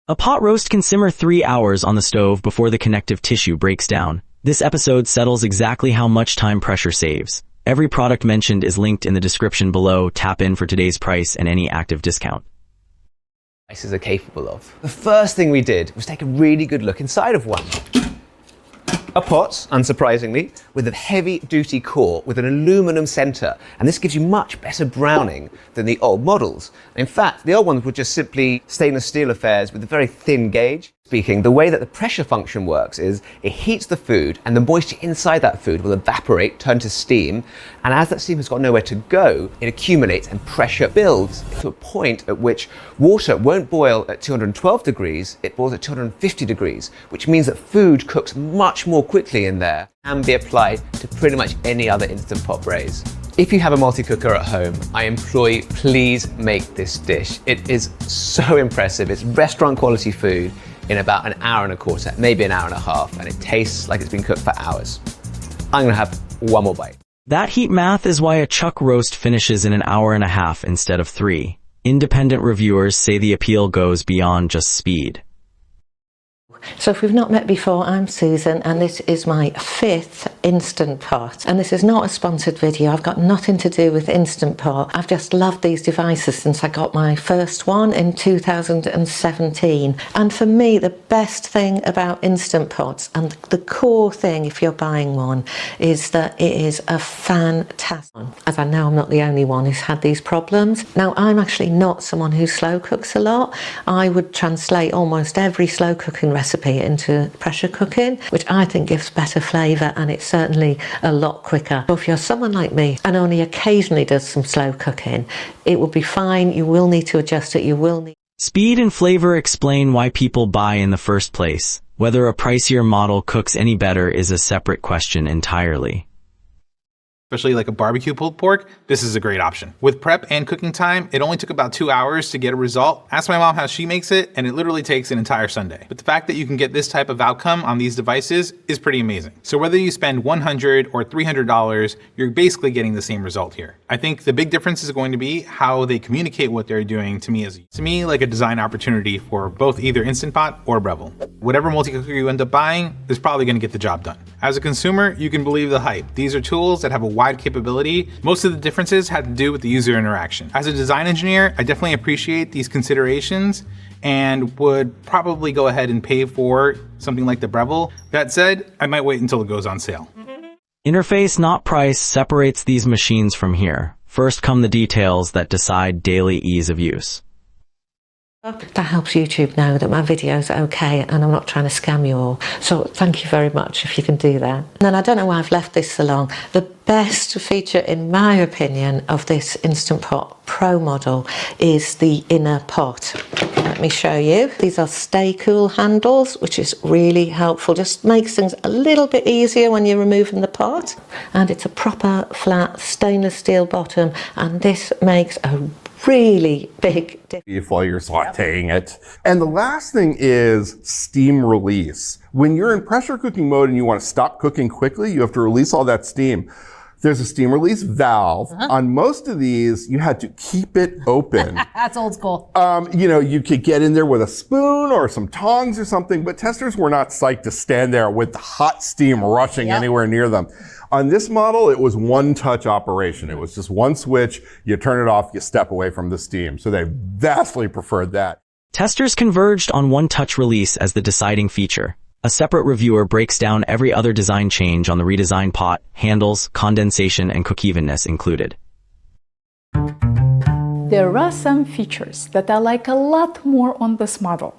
A pot roast can simmer 3 hours on the stove before the connective tissue breaks down. This episode settles exactly how much time pressure saves. Every product mentioned is linked in the description below. Tap in for today's price and any active discount. Devices are capable of. The first thing we did was take a really good look inside of one. A pot, unsurprisingly, with a heavy-duty core with an aluminum center, and this gives you much better browning than the old models. In fact, the old ones were just simply stainless steel affairs with a very thin gauge. Speaking, the way that the pressure function works is it heats the food and the moisture inside that food will evaporate, turn to steam, and as that steam has got nowhere to go, it accumulates and pressure builds to a point at which water won't boil at 212 degrees, it boils at 250 degrees, which means that food cooks much more quickly in there and be applied to pretty much any other Instant Pot braise. If you have a multi-cooker at home, I implore you, please make this dish. It is so impressive. It's restaurant quality food in about an hour and a quarter, maybe an hour and a half, and it tastes like it's been cooked for hours. I'm gonna have one more bite. That heat math is why a chuck roast finishes in an hour and a half instead of 3. Independent reviewers say the appeal goes beyond just speed. So if we've not met before, I'm Susan and this is my 5th Instant Pot. And this is not a sponsored video, I've got nothing to do with Instant Pot. I've just loved these devices since I got my first one in 2017. And for me, the best thing about Instant Pots, and the core thing if you're buying one, is that it is a fantastic one. As I know I'm not the only one who's had these problems. Now, I'm actually not someone who slow cooks a lot. I would translate almost every slow cooking recipe into pressure cooking, which I think gives better flavour and it's certainly a lot quicker. So if you're someone like me and only occasionally does some slow cooking, it will be fine. You will need to adjust it. You will need. Speed and flavor explain why people buy in the first place. Whether a pricier model cooks any better is a separate question entirely. Especially like a barbecue pulled pork, this is a great option. With prep and cooking time, it only took about 2 hours to get a result. Ask my mom how she makes it, and it literally takes an entire Sunday. But the fact that you can get this type of outcome on these devices is pretty amazing. So whether you spend $100 or $300, you're basically getting the same result here. I think the big difference is going to be how they communicate what they're doing to me like a design opportunity for both either Instant Pot or Breville. Whatever multi-cooker you end up buying is probably gonna get the job done. As a consumer, you can believe the hype. These are tools that have a wide capability. Most of the differences had to do with the user interaction. As a design engineer, I definitely appreciate these considerations and would probably go ahead and pay for something like the Breville. That said, I might wait until it goes on sale. Interface, not price, separates these machines from here. First come the details that decide daily ease of use. That helps YouTube know that my video's okay and I'm not trying to scam you all. So thank you very much if you can do that. And then I don't know why I've left this so long. The best feature, in my opinion, of this Instant Pot Pro model is the inner pot. Let me show you. These are Stay Cool handles, which is really helpful. Just makes things a little bit easier when you're removing the pot. And it's a proper flat stainless steel bottom, and this makes a really big difference while you're sauteing it. And the last thing is steam release. When you're in pressure cooking mode and you want to stop cooking quickly, you have to release all that steam. There's a steam release valve. On most of these, you had to keep it open. That's old school. You know, you could get in there with a spoon or some tongs or something, but testers were not psyched to stand there with the hot steam rushing anywhere near them. On this model, it was one-touch operation. It was just one switch, you turn it off, you step away from the steam. So they vastly preferred that. Testers converged on one-touch release as the deciding feature. A separate reviewer breaks down every other design change on the redesigned pot, handles, condensation, and cook evenness included. There are some features that I like a lot more on this model.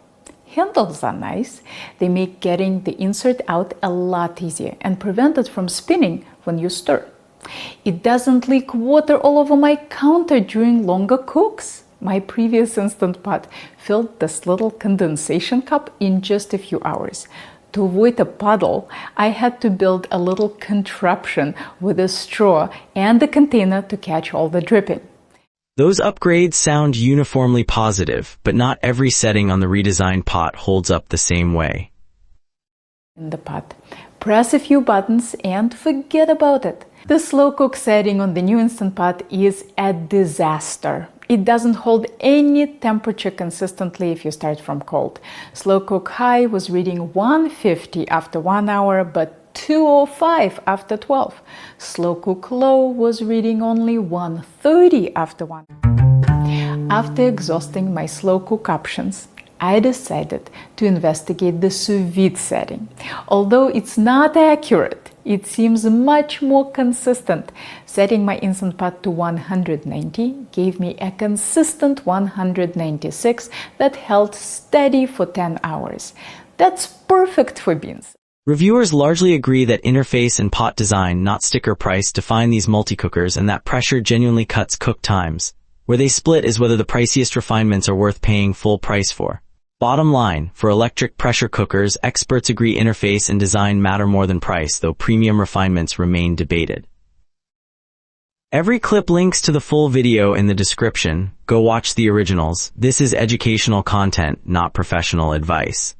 Handles are nice. They make getting the insert out a lot easier and prevent it from spinning when you stir. It doesn't leak water all over my counter during longer cooks. My previous Instant Pot filled this little condensation cup in just a few hours. To avoid a puddle, I had to build a little contraption with a straw and a container to catch all the dripping. Those upgrades sound uniformly positive, but not every setting on the redesigned pot holds up the same way. In the pot, press a few buttons and forget about it. The slow cook setting on the new Instant Pot is a disaster. It doesn't hold any temperature consistently if you start from cold. Slow cook high was reading 150 after 1 hour, but 205 after 12. Slow cook low was reading only 130 after 1. After exhausting my slow cook options, I decided to investigate the sous vide setting. Although it's not accurate, it seems much more consistent. Setting my Instant Pot to 190 gave me a consistent 196 that held steady for 10 hours. That's perfect for beans. Reviewers largely agree that interface and pot design, not sticker price, define these multi-cookers, and that pressure genuinely cuts cook times. Where they split is whether the priciest refinements are worth paying full price for. Bottom line, for electric pressure cookers, experts agree interface and design matter more than price, though premium refinements remain debated. Every clip links to the full video in the description. Go watch the originals. This is educational content, not professional advice.